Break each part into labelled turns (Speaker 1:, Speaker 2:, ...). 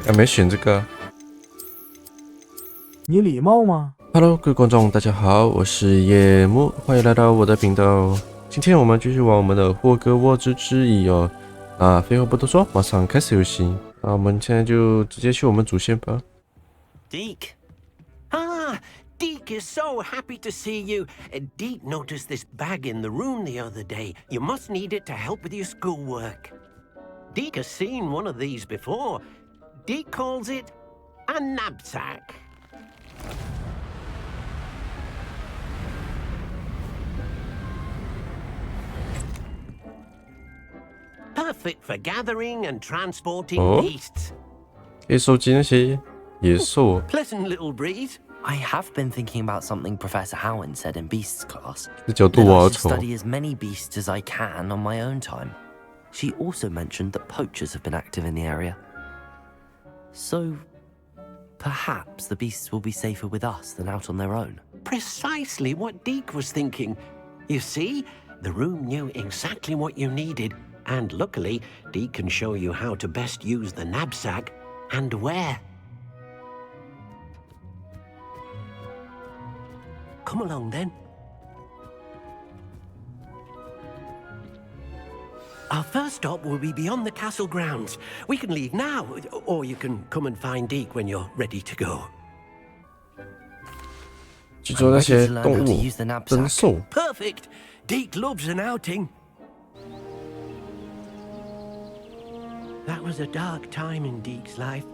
Speaker 1: 还没选这个。
Speaker 2: 你礼貌吗
Speaker 1: Hello， 各位观众，大家好，我是夜幕，欢迎来到我的频道。今天我们继续玩我们的霍格沃兹之遗哦。废话不多说，马上开始游戏。我们现在就直接去我们主线吧。
Speaker 3: Deke. Deke is so happy to see you. Deke noticed this bag in the room the other day. You must need it to help with your schoolwork. Deke has seen one of these before. Deke calls it a knapsack. Perfect for gathering and transporting beasts.
Speaker 1: 可以收集那些野兽。
Speaker 3: Pleasant little breeze.
Speaker 4: I have been thinking about something Professor Howard said in Beasts class.
Speaker 1: 这角度
Speaker 4: That
Speaker 1: 我
Speaker 4: I
Speaker 1: 好
Speaker 4: should
Speaker 1: 丑。
Speaker 4: study as many beasts as I can on my own time. She also mentioned that poachers have been active in the area. So, perhaps the beasts will be safer with us than out on their own.
Speaker 3: Precisely what Deke was thinking. You see, the room knew exactly what you needed, and luckily, Deke can show you how to best use the knapsack and where. Come along then. Our first stop will be beyond the castle grounds. We can leave now, or you can come and find Deke when you're ready to go.
Speaker 1: 去捉那些动
Speaker 4: I'm ready to learn how to
Speaker 1: 物
Speaker 4: use the knapsack.
Speaker 1: 珍兽。
Speaker 3: Perfect. Deke loves an outing. That was a dark time in Deke's life.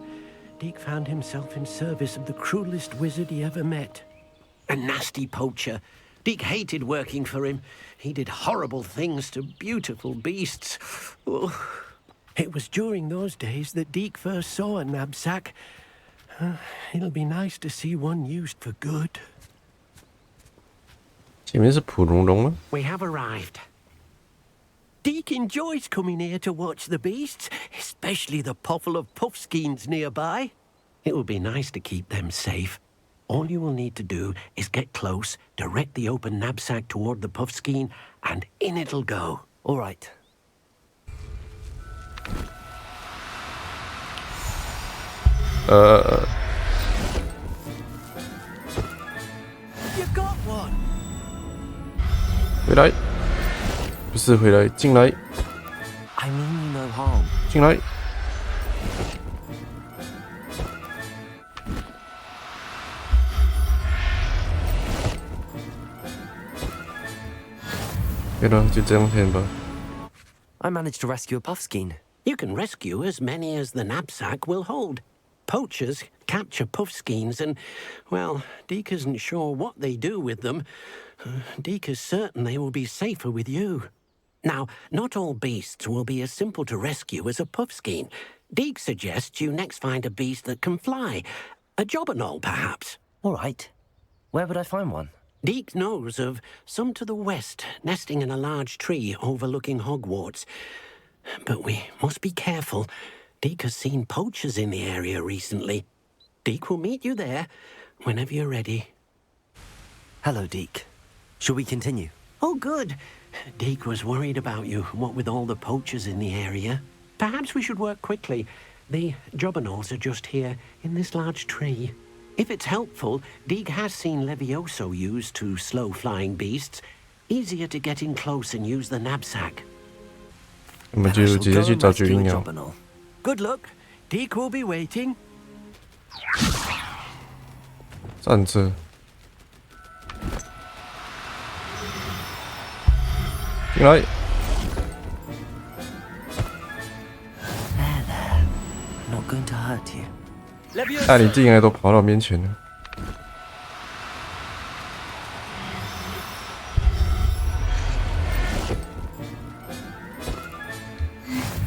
Speaker 3: Deke found himself in service of the cruelest wizard he ever met. A nasty poacher. Deke hated working for him. He did horrible things to beautiful beasts. Oh. It was during those days that Deke first saw a knapsack. It'll be nice to see one used for good.
Speaker 1: 前面是普龙龙吗？
Speaker 3: We have arrived. Deke enjoys coming here to watch the beasts, especially the potful of puffskeins nearby. It will be nice to keep them safe. All you will need to do is get close, direct the open knapsack toward the puffskein, and in it'll go.
Speaker 4: All right.
Speaker 3: You got one.
Speaker 1: 回来，不是回来，进来，
Speaker 4: I mean you no harm.
Speaker 1: 进来。对了，就这样先吧。
Speaker 4: I managed to rescue a puffskein.
Speaker 3: You can rescue as many as the knapsack will hold. Poachers capture puffskeins and, well, Deke isn't sure what they do with them. Deke is certain they will be safer with you. Now, not all beasts will be as simple to rescue as a puffskein. Deke suggests you next find a beast that can fly. A jobberknoll, perhaps.
Speaker 4: All right. Where would I find one?
Speaker 3: Deke knows of some to the west, nesting in a large tree overlooking Hogwarts. But we must be careful. Deke has seen poachers in the area recently. Deke will meet you there whenever you're ready.
Speaker 4: Hello, Deke. Shall we continue?
Speaker 3: Oh, good. Deke was worried about you, what with all the poachers in the area. Perhaps we should work quickly. The jobberknolls are just here, in this large tree. If it's helpful, Deke has seen Levioso used to slow flying beasts. Easier to get in close and use the knapsack.
Speaker 1: 我们就直接去找绝音鸟。
Speaker 3: Good luck. Deke will be waiting.
Speaker 1: 站着。进来。
Speaker 4: There, there. I'm not going to hurt you.
Speaker 1: 那你竟然都跑到面前了。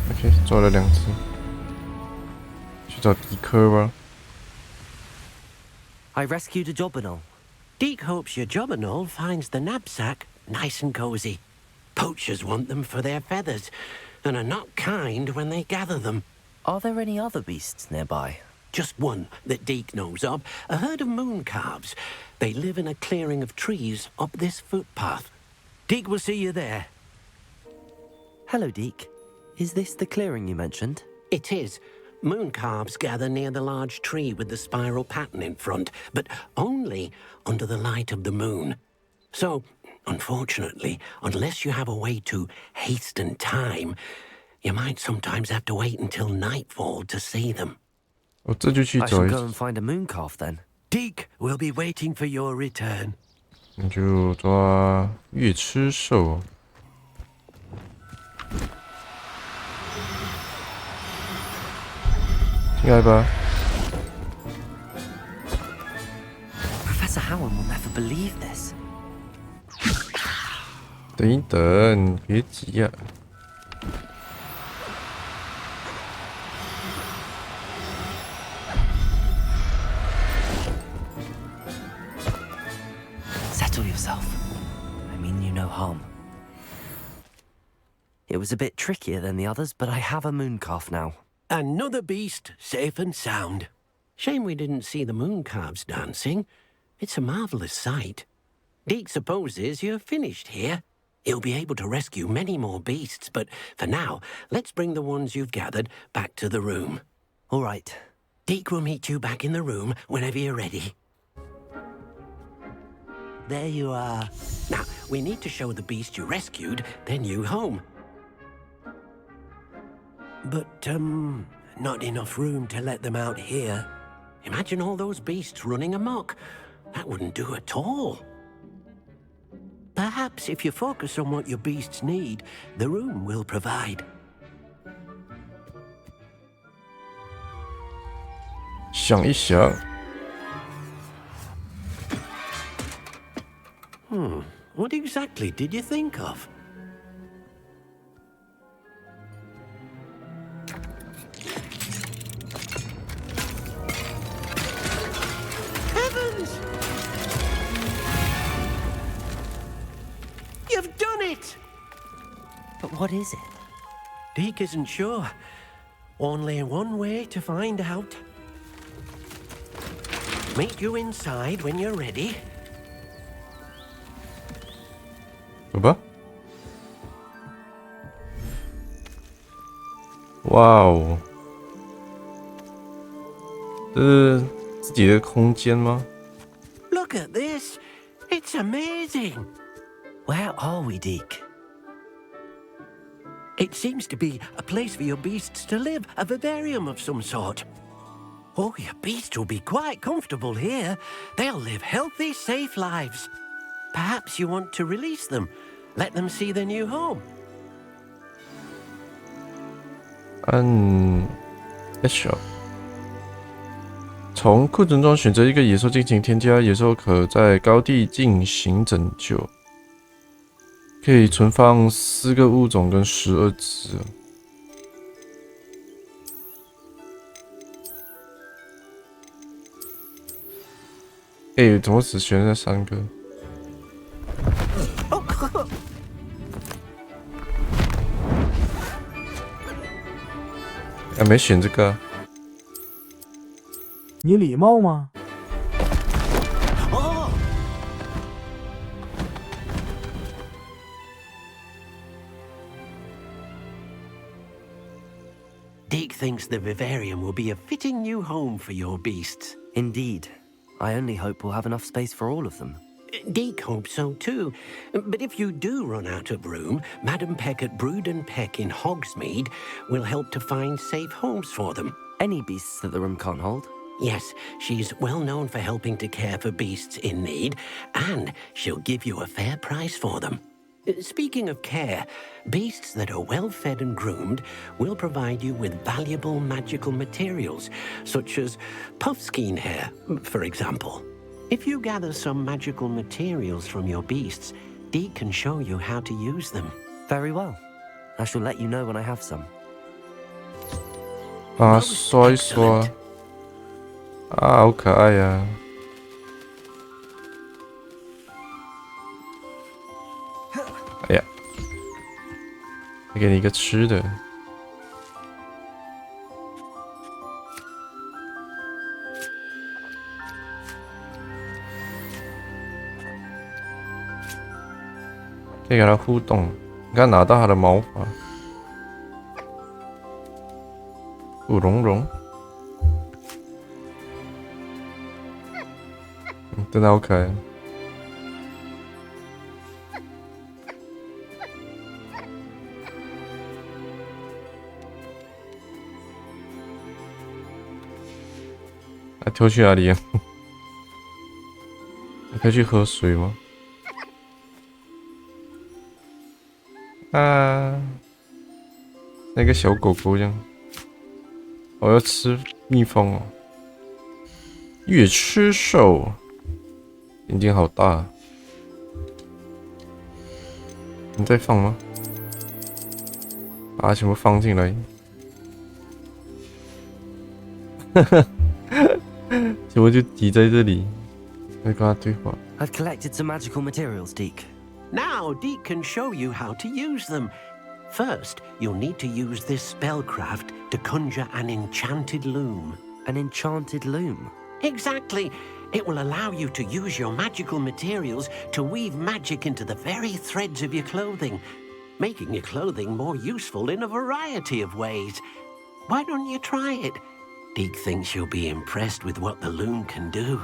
Speaker 1: OK， 抓了2只，去找迪克吧。
Speaker 4: I rescued a jobberknoll.
Speaker 3: Deke hopes your jobberknoll finds the knapsack nice and cozy. Poachers want them for their feathers, and are not kind when they gather them.
Speaker 4: Are there any other beasts nearby?
Speaker 3: Just one that Deke knows of, a herd of moon calves. They live in a clearing of trees up this footpath. Deke will see you there.
Speaker 4: Hello, Deke. Is this the clearing you mentioned?
Speaker 3: It is. Mooncalves gather near the large tree with the spiral pattern in front, but only under the light of the moon. So, unfortunately, unless you have a way to hasten time, you might sometimes have to wait until nightfall to see them.
Speaker 1: 我这就去
Speaker 4: I
Speaker 1: 找
Speaker 4: shall
Speaker 1: 一
Speaker 4: go and find a mooncalf then.
Speaker 3: Deke will be waiting for your return.
Speaker 1: 你就抓月吃兽。进来吧。
Speaker 4: Professor Howard will never believe this.
Speaker 1: 等一等，别急呀、
Speaker 4: Settle yourself. I mean you no harm. It was a bit trickier than the others, but I have a mooncalf now.
Speaker 3: Another beast safe and sound. Shame we didn't see the mooncalves dancing. It's a marvelous sight. Deke supposes you're finished here. He'll be able to rescue many more beasts, but for now, let's bring the ones you've gathered back to the room.
Speaker 4: All right.
Speaker 3: Deke will meet you back in the room whenever you're ready. There you are. Now, we need to show the beast you rescued their new home. But, not enough room to let them out here. Imagine all those beasts running amok. That wouldn't do at all. Perhaps if you focus on what your beasts need, the room will provide.
Speaker 1: 想一想，
Speaker 3: What exactly did you think of? Heavens! You've done it!
Speaker 4: But what is it?
Speaker 3: Deke isn't sure. Only one way to find out. Meet you inside when you're ready.
Speaker 1: 走吧。哇哦，这是自己的空间吗？
Speaker 3: Look at this! It's amazing!
Speaker 4: Where are we, Deke?
Speaker 3: It seems to be a place for your beasts to live, a vivarium of some sort. Oh, your beasts will be quite comfortable here. They'll live healthy, safe lives. Perhaps you want to release them, let them see their new home.
Speaker 1: 按 H 从库存中选择一个野兽进行添加，野兽可在高地进行拯救，可以存放4个物种跟12只。怎么只选了3个？没选这个、啊。
Speaker 2: 你礼貌吗？
Speaker 3: Deke thinks the vivarium will be a fitting new home for your beasts.
Speaker 4: Indeed. I only hope we'll have enough space for all of them.
Speaker 3: Deke hopes so too. But if you do run out of room, Madam Peck at Brood and Peck in Hogsmeade will help to find safe homes for them.
Speaker 4: Any beasts that the room can't hold?
Speaker 3: Yes, she's well known for helping to care for beasts in need, and she'll give you a fair price for them. Speaking of care, beasts that are well fed and groomed will provide you with valuable magical materials, such as puffskein hair, for example. If you gather some magical materials from your beasts, Deke can show you how to use them.
Speaker 4: Very well. I shall let you know when I have some.
Speaker 1: 把它刷一刷。啊，好可爱呀、啊！哎呀，再给你一个吃的。可以跟它互动，你看拿到它的毛发，古龙龙，真的好可爱。他跳去哪里啊？他去喝水吗？啊，那个小狗狗这样，我要吃蜜蜂哦。越吃兽，眼睛好大。你在放吗？把它全部放进来。哈哈。怎么就挤在这里？来跟他对话。
Speaker 4: I've collected some magical materials, Deke.
Speaker 3: Now, Deke can show you how to use them. First, you'll need to use this spellcraft to conjure an enchanted loom.
Speaker 4: An enchanted loom?
Speaker 3: Exactly. It will allow you to use your magical materials to weave magic into the very threads of your clothing, making your clothing more useful in a variety of ways. Why don't you try it? Deke thinks you'll be impressed with what the loom can do.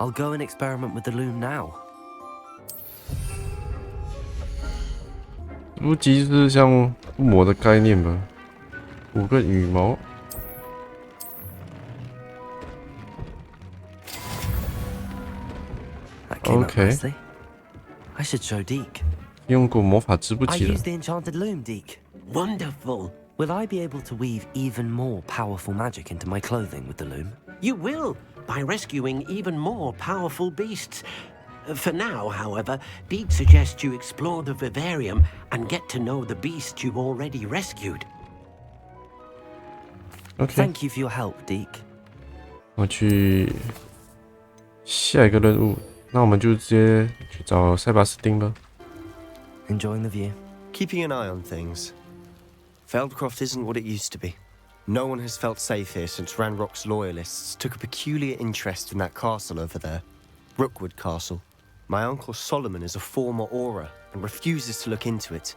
Speaker 4: I'll go and experiment with the loom now.
Speaker 1: 估计是像附魔的概念吧。5个羽毛。
Speaker 4: That came out
Speaker 1: Okay.
Speaker 4: nicely. I should show Deke.
Speaker 1: 用过魔法织不
Speaker 4: I
Speaker 1: 起了
Speaker 4: used。the enchanted loom, Deke.
Speaker 3: Wonderful.
Speaker 4: Will I be able to weave even more powerful magic into my clothing with the loom?
Speaker 3: You will, by rescuing even more powerful beasts. For now, however, Deke suggests you explore the vivarium and get to know the beasts you've already rescued.
Speaker 1: OK，
Speaker 4: Thank you for your help, Deke.
Speaker 1: 我去下一个任务，那我们就直接去找塞巴斯汀吧。
Speaker 4: Enjoying the view?
Speaker 2: Keeping an eye on things. Feldcroft isn't what it used to be. No one has felt safe here since Ranrock's loyalists took a peculiar interest in that castle over there. Rookwood Castle. My uncle Solomon is a former Auror and refuses to look into it,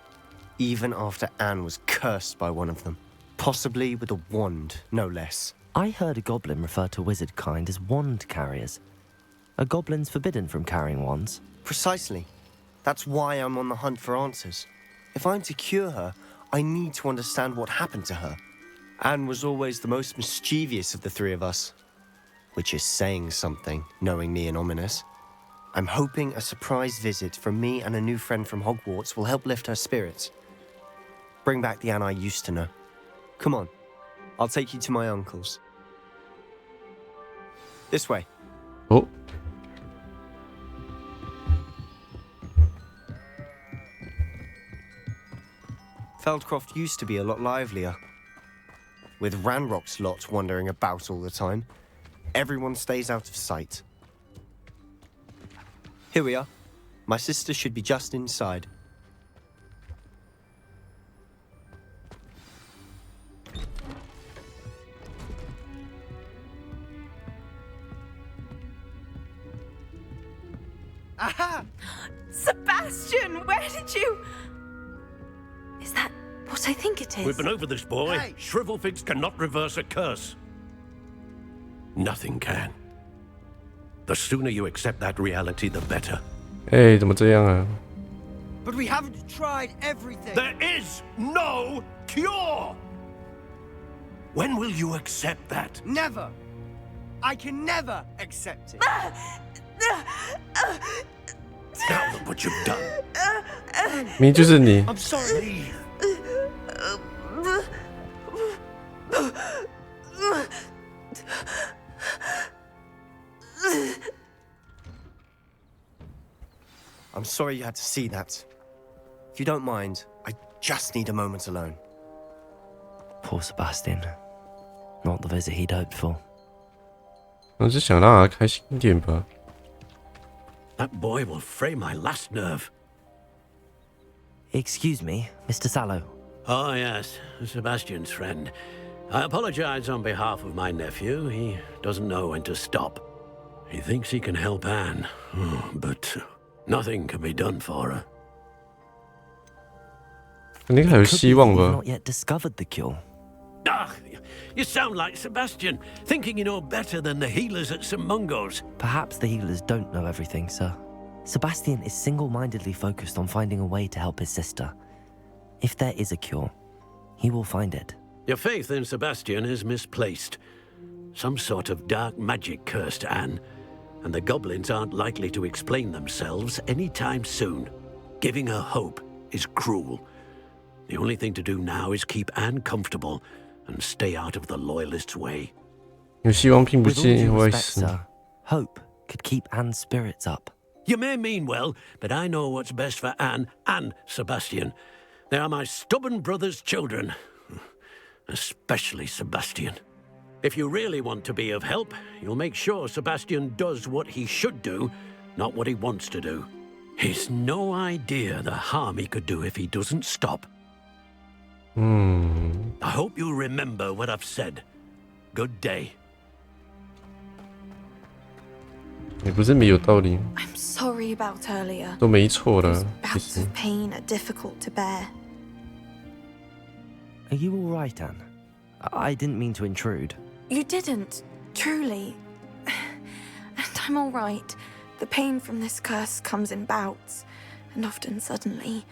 Speaker 2: even after Anne was cursed by one of them. Possibly with a wand, no less.
Speaker 4: I heard a goblin refer to wizard kind as wand carriers. Are goblins forbidden from carrying wands?
Speaker 2: Precisely. That's why I'm on the hunt for answers. If I'm to cure her, I need to understand what happened to her. Anne was always the most mischievous of the three of us. Which is saying something, knowing me and Ominous. I'm hoping a surprise visit from me and a new friend from Hogwarts will help lift her spirits. Bring back the Anne I used to know. Come on, I'll take you to my uncle's. This way.
Speaker 1: 哦，
Speaker 2: Feldcroft used to be a lot livelier. With Ranrock's lot wandering about all the time, everyone stays out of sight. Here we are. My sister should be just inside.
Speaker 5: Aha! Sebastian, where did you... Is that what I think it is?
Speaker 3: We've been over this, boy.
Speaker 2: Hey.
Speaker 3: Shrivelfigs cannot reverse a curse. Nothing can. The sooner you accept that reality, the better.
Speaker 1: 哎，怎么这样啊？
Speaker 6: But we haven't tried everything.
Speaker 3: There is no cure! When will you accept that?
Speaker 6: Never. I can never accept it.
Speaker 3: Now look what you've done.
Speaker 1: 明明就是你。
Speaker 6: I'm sorry.
Speaker 3: Leave.
Speaker 2: I'm sorry you had to see that. If you don't mind, I just need a moment alone.
Speaker 4: Poor Sebastian. Not the visit he'd hoped for.
Speaker 1: 我是想让他开心一点吧。
Speaker 3: That boy will fray my last nerve.
Speaker 4: Excuse me, Mr. Sallow.
Speaker 3: Oh, yes, Sebastian's friend. I apologize on behalf of my nephew. He doesn't know when to stop. He thinks he can help Anne, but nothing can be done for her.
Speaker 1: 肯定还有
Speaker 4: Could be
Speaker 1: 希望
Speaker 4: that you've
Speaker 1: 吧
Speaker 4: not？yet discovered the cure.
Speaker 3: Ah, you sound like Sebastian, thinking you know better than the healers at St. Mungo's.
Speaker 4: Perhaps the healers don't know everything, sir. Sebastian is single-mindedly focused on finding a way to help his sister. If there is a cure, he will find it.
Speaker 3: Your faith in Sebastian is misplaced. Some sort of dark magic cursed Anne, and the goblins aren't likely to explain themselves anytime soon. Giving her hope is cruel. The only thing to do now is keep Anne comfortable and stay out of the Loyalists' way.
Speaker 1: 有希望并不
Speaker 4: With all
Speaker 1: 见
Speaker 4: due
Speaker 1: 外
Speaker 4: respect,
Speaker 1: 死。
Speaker 4: sir, hope could keep Anne's spirits up.
Speaker 3: You may mean well, but I know what's best for Anne and Sebastian. They are my stubborn brother's children. Especially Sebastian. If you really want to be of help, you'll make sure Sebastian does what he should do, not what he wants to do. He's no idea the harm he could do if he doesn't stop. I hope you remember what I've said. Good day.
Speaker 1: 也不是没有道理，
Speaker 5: I'm sorry about earlier.
Speaker 1: 都没错
Speaker 5: Those
Speaker 1: 了。其
Speaker 5: bouts
Speaker 1: 实
Speaker 5: of pain are difficult to bear.
Speaker 4: Are you all right, Anne? I didn't mean to intrude.
Speaker 5: You didn't, truly. And I'm all right. The pain from this curse comes in bouts, and often suddenly.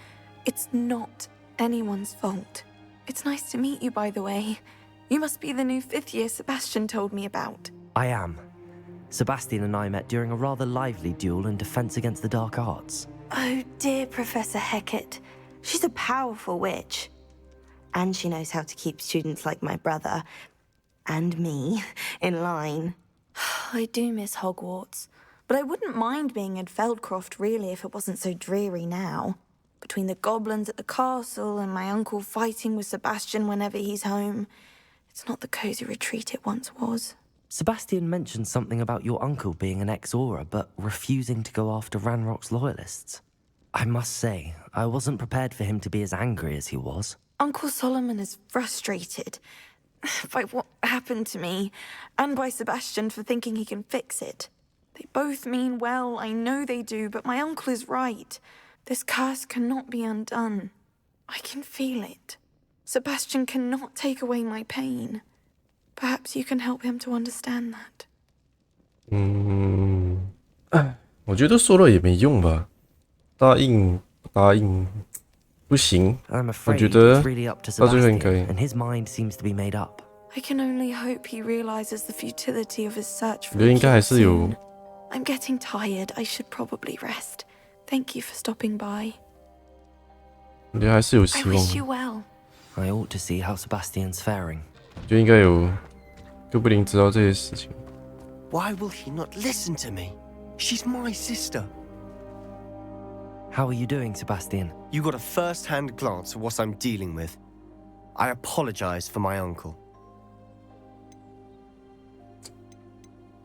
Speaker 5: It's not anyone's fault. It's nice to meet you, by the way. You must be the new 5th year Sebastian told me about.
Speaker 4: I am. Sebastian and I met during a rather lively duel in Defense Against the Dark Arts.
Speaker 7: Oh, dear Professor Hecat. She's a powerful witch. And she knows how to keep students like my brother, and me, in line.
Speaker 5: I do miss Hogwarts, but I wouldn't mind being in Feldcroft, really, if it wasn't so dreary now. Between the goblins at the castle and my uncle fighting with Sebastian whenever he's home, it's not the cozy retreat it once was.
Speaker 4: Sebastian mentioned something about your uncle being an ex-Auror, but refusing to go after Ranrock's loyalists. I must say, I wasn't prepared for him to be as angry as he was.
Speaker 5: Uncle Solomon is frustrated by what happened to me, and by Sebastian for thinking he can fix it. They both mean well, I know they do, but my uncle is right. This curse cannot be undone. I can feel it. Sebastian cannot take away my pain. Perhaps you can help him to understand that.
Speaker 1: 我觉得说了也没用吧，答应不答应不行。
Speaker 4: I'm
Speaker 1: 我
Speaker 4: afraid
Speaker 1: 觉得
Speaker 4: it's really up to
Speaker 1: 到最后应
Speaker 4: Sebastian,
Speaker 1: 该，
Speaker 4: and his mind seems to be made up.
Speaker 5: I can only hope he realizes the futility of his search
Speaker 1: 我
Speaker 5: for
Speaker 1: 觉得
Speaker 5: a
Speaker 1: 应该
Speaker 5: cure
Speaker 1: 还是有
Speaker 5: soon. I'm getting tired. I should probably rest. Thank you for stopping by.
Speaker 1: 我觉得还是有
Speaker 5: I
Speaker 1: 希
Speaker 5: wish you
Speaker 1: 望，
Speaker 5: well.
Speaker 4: I ought to see how Sebastian's faring.
Speaker 1: 就应该有，就不定知道这些事情。
Speaker 2: Why will he not listen to me? She's my sister.
Speaker 4: How are you doing, Sebastian?
Speaker 2: You got a first-hand glance at what I'm dealing with. I apologize for my uncle.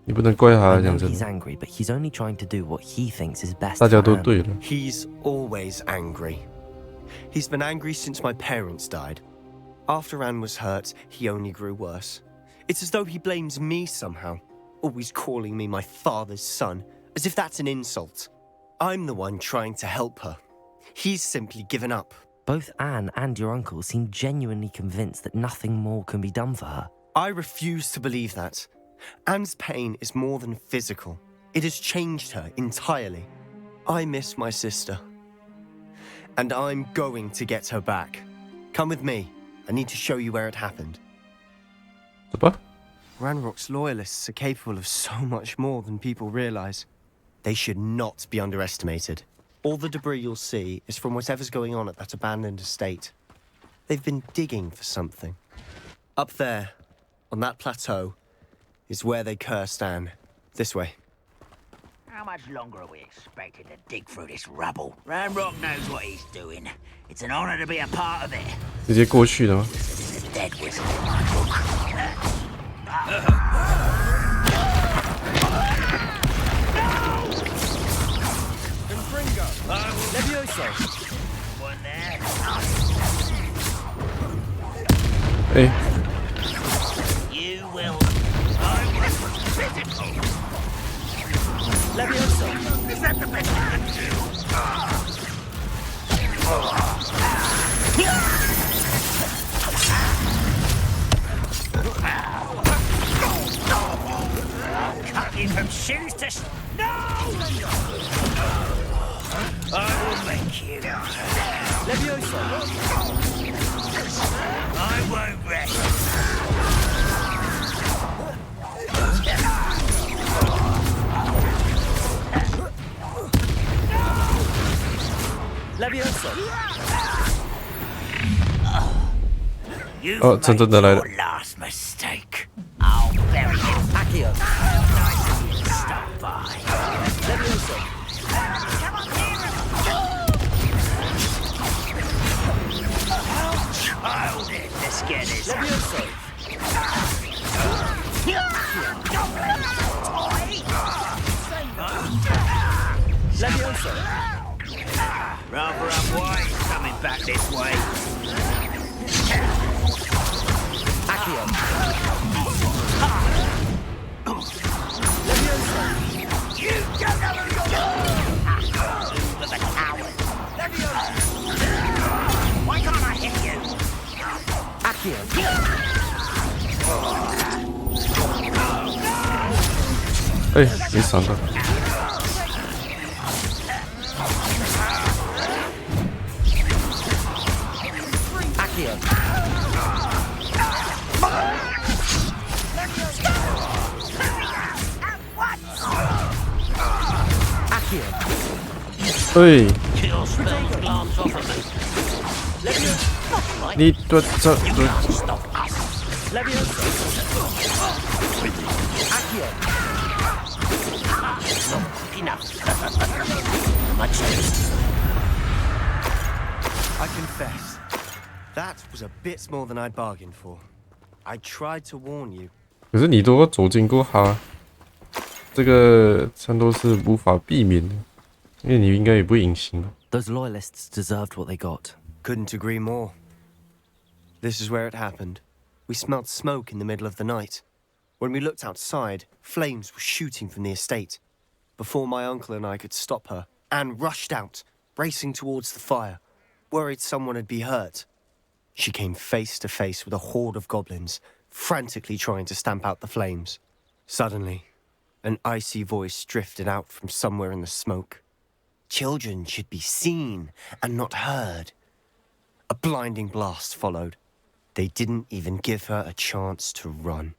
Speaker 1: 你不能怪他，
Speaker 4: I know
Speaker 1: 讲真
Speaker 4: he's
Speaker 1: 的，
Speaker 4: angry, but he's only trying to do what he thinks is best
Speaker 1: 大家
Speaker 4: for
Speaker 1: 都
Speaker 4: Anne.
Speaker 1: 对了。
Speaker 2: He's always angry. He's been angry since my parents died. After Anne was hurt, he only grew worse. It's as though he blames me somehow, always calling me my father's son, as if that's an insult. I'm the one trying to help her. He's simply given up.
Speaker 4: Both Anne and your uncle seem genuinely convinced that nothing more can be done for her.
Speaker 2: I refuse to believe that. Anne's pain is more than physical. It has changed her entirely. I miss my sister. And I'm going to get her back. Come with me. I need to show you where it happened.
Speaker 1: 走吧。
Speaker 2: Ranrock's loyalists are capable of so much more than people realize. They should not be underestimated. All the debris you'll see is from whatever's going on at that abandoned estate. They've been digging for something. Up there, on that plateau, is where they cursed Anne. This way.
Speaker 8: How much longer are we expected to dig through this rubble? Ranrock knows what he's doing. It's an honor to be a part of it.
Speaker 1: 直接过去的吗？
Speaker 8: This is a dead wizard. One there.
Speaker 1: 哎，
Speaker 8: You will. I was physical. Is that the best I can do? Cut you from shoes to no! I will make you.
Speaker 6: Levioso.
Speaker 8: I won't rest.
Speaker 6: Levioso.
Speaker 8: You've
Speaker 1: Oh,
Speaker 8: made
Speaker 1: your
Speaker 8: your last mistake. I'll bury you.
Speaker 6: Accio.
Speaker 8: Nice of you to stop by.
Speaker 6: Levioso.
Speaker 8: Come on here. Child it. Let's get this.
Speaker 6: Levioso. Levioso.
Speaker 8: Rather unwise coming back this way.
Speaker 6: Accio. Levioso.
Speaker 8: You don't know who you're with a coward. Why can't I hit you?
Speaker 6: Accio.
Speaker 1: 哎，没闪到。
Speaker 6: Accio. Accio.
Speaker 1: 哎，
Speaker 8: Kill spell glance off of me.
Speaker 1: 你这
Speaker 8: Stop us.
Speaker 6: Levioso. Accio.
Speaker 8: Enough. Much taste.
Speaker 2: I confess, that was a bit more than I'd bargained for. I tried to warn you.
Speaker 1: 可是你都要走经过它，这个战斗是无法避免的，因为你应该也不会隐形的。
Speaker 4: Those loyalists deserved what they got.
Speaker 2: Couldn't agree more. This is where it happened. We smelled smoke in the middle of the night. When we looked outside, flames were shooting from the estate. Before my uncle and I could stop her, Anne rushed out, racing towards the fire, worried someone had been hurt. She came face to face with a horde of goblins, frantically trying to stamp out the flames. Suddenly, an icy voice drifted out from somewhere in the smoke. Children should be seen and not heard. A blinding blast followed. They didn't even give her a chance to run.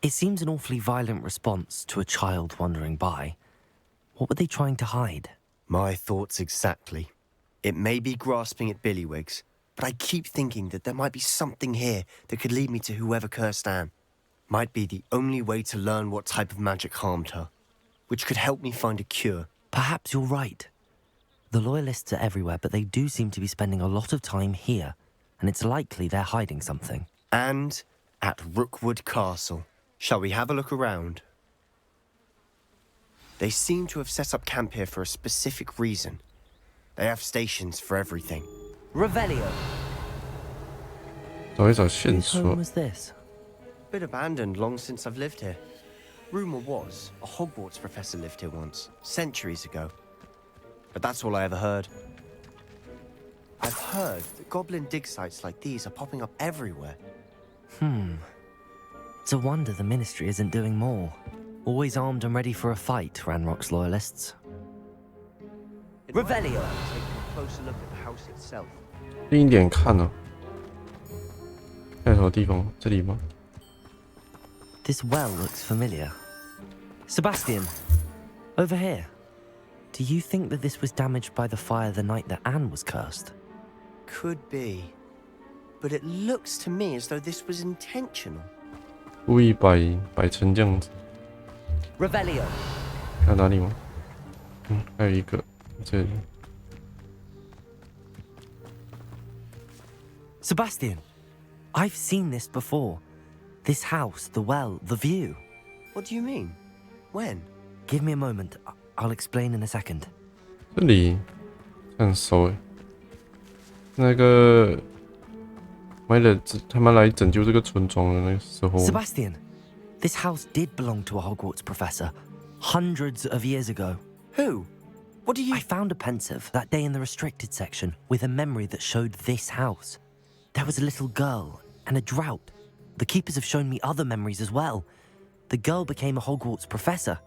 Speaker 4: It seems an awfully violent response to a child wandering by. What were they trying to hide?
Speaker 2: My thoughts exactly. It may be grasping at Billywigs, but I keep thinking that there might be something here that could lead me to whoever cursed Anne. Might be the only way to learn what type of magic harmed her, which could help me find a cure.
Speaker 4: Perhaps you're right. The loyalists are everywhere, but they do seem to be spending a lot of time here, and it's likely they're hiding something.
Speaker 2: And at Rookwood Castle. Shall we have a look around? They seem to have set up camp here for a specific reason. They have stations for everything.
Speaker 6: Revelio.
Speaker 1: 找一找线
Speaker 4: Whose home
Speaker 1: 索。
Speaker 4: was this?
Speaker 2: Bit abandoned long since I've lived here. Rumor was a Hogwarts professor lived here once, centuries ago. But that's all I ever heard. I've heard that goblin dig sites like these are popping up everywhere.
Speaker 4: It's a wonder the Ministry isn't doing more. Always armed and ready for a fight, Ranrock's loyalists.
Speaker 6: Revelio.
Speaker 2: Taking a closer look at the house itself.
Speaker 1: 近一点看呢、看什么地方？这里吗？
Speaker 4: This well looks familiar. Sebastian, over here. Do you think that this was damaged by the fire the night that Anne was cursed?
Speaker 2: Could be. But it looks to me as though this was intentional.
Speaker 1: 故意摆成这样子，
Speaker 6: Revelio.
Speaker 1: 看哪里吗？还有一个这里。
Speaker 4: Sebastian, I've seen this before. This house, the well, the view.
Speaker 2: What do you mean? When?
Speaker 4: Give me a moment. I'll explain in a second.
Speaker 1: 这里很熟诶，那个他们来拯救这个村庄的那个时候，
Speaker 4: Sebastian, this house did belong to a Hogwarts professor hundreds of years ago.
Speaker 2: Who? What do you...
Speaker 4: I found a pensive that day in the restricted section with a memory that showed this house. There was a little girl and a drought. the keepers have shown me other memories as well. The girl became a Hogwarts professor.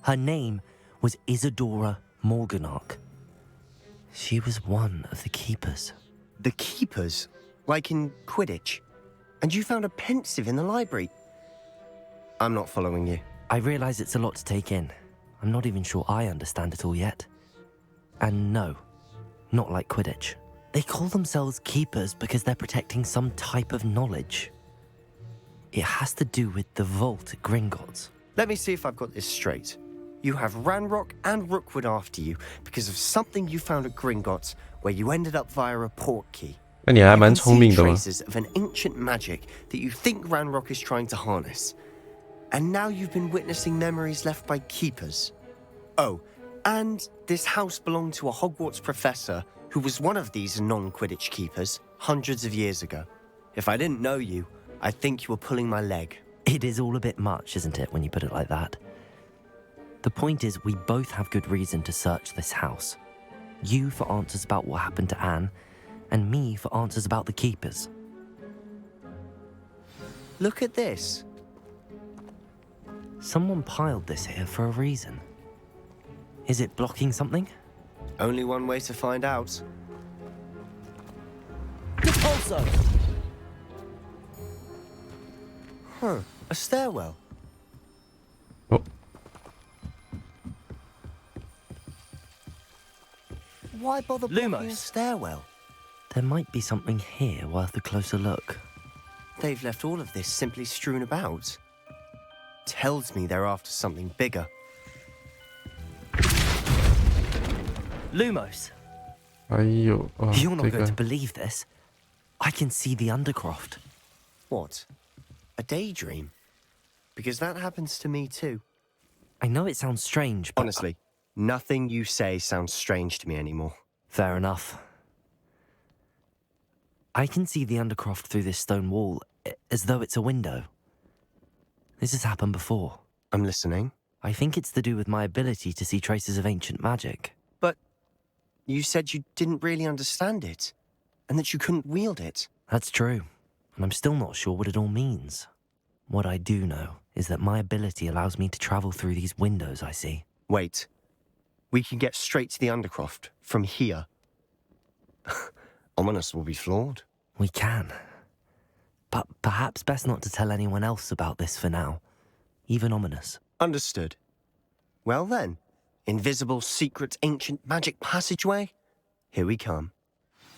Speaker 4: Her name was Isadora Morganach. She was one of the keepers.
Speaker 2: The keepers? Like in Quidditch? And you found a pensive in the library? I'm not following you.
Speaker 4: I realize it's a lot to take in. I'm not even sure I understand it all yet. And no, not like Quidditch. They call themselves keepers because they're protecting some type of knowledge. It has to do with the vault at Gringotts.
Speaker 2: Let me see if I've got this straight. You have Ranrock and Rookwood after you because of something you found at Gringotts where you ended up via a portkey.
Speaker 1: 那你还
Speaker 2: You
Speaker 1: 蛮
Speaker 2: can
Speaker 1: 聪
Speaker 2: see
Speaker 1: 明的嘛。
Speaker 2: traces of an ancient magic that you think Ranrock is trying to harness. And now you've been witnessing memories left by keepers. Oh, and this house belonged to a Hogwarts professor who was one of these non-Quidditch keepers hundreds of years ago. If I didn't know you, I'd think you were pulling my leg.
Speaker 4: It is all a bit much, isn't it, when you put it like that? The point is, we both have good reason to search this house. You for answers about what happened to Anne, and me for answers about the keepers.
Speaker 2: Look at this.
Speaker 4: Someone piled this here for a reason. Is it blocking something?
Speaker 2: Only one way to find out.
Speaker 4: Repulsor!
Speaker 2: Huh, a stairwell.
Speaker 1: Oh.
Speaker 2: Why bother blocking a
Speaker 4: Lumos.
Speaker 2: stairwell?
Speaker 4: There might be something here worth a closer look.
Speaker 2: They've left all of this simply strewn about. Tells me they're after something bigger.
Speaker 4: Lumos!
Speaker 1: 哎呦啊，
Speaker 4: You're not
Speaker 1: 这
Speaker 4: going
Speaker 1: 个
Speaker 4: to believe this. I can see the Undercroft.
Speaker 2: What? A daydream? Because that happens to me too.
Speaker 4: I know it sounds strange, but...
Speaker 2: Honestly, nothing you say sounds strange to me anymore.
Speaker 4: Fair enough. I can see the Undercroft through this stone wall, as though it's a window. This has happened before.
Speaker 2: I'm listening.
Speaker 4: I think it's to do with my ability to see traces of ancient magic.
Speaker 2: But you said you didn't really understand it, and that you couldn't wield it.
Speaker 4: That's true, and I'm still not sure what it all means. What I do know is that my ability allows me to travel through these windows I see.
Speaker 2: Wait. We can get straight to the Undercroft from here. Ominous will be flawed.
Speaker 4: We can. But perhaps best not to tell anyone else about this for now. Even Ominous.
Speaker 2: Understood. Well then, invisible, secret, ancient magic passageway? Here we come.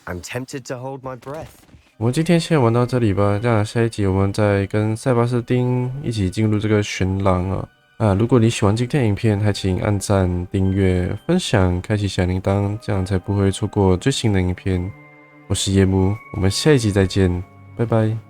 Speaker 2: I'm tempted to hold my breath.
Speaker 1: 我们今天先玩到这里吧，这样下一集我们再跟塞巴斯丁一起进入这个寻狼啊！如果你喜欢今天的影片，还请按赞、订阅、分享、开启小铃铛，这样才不会错过最新的影片。我是夜幕，我们下一集再见，拜拜。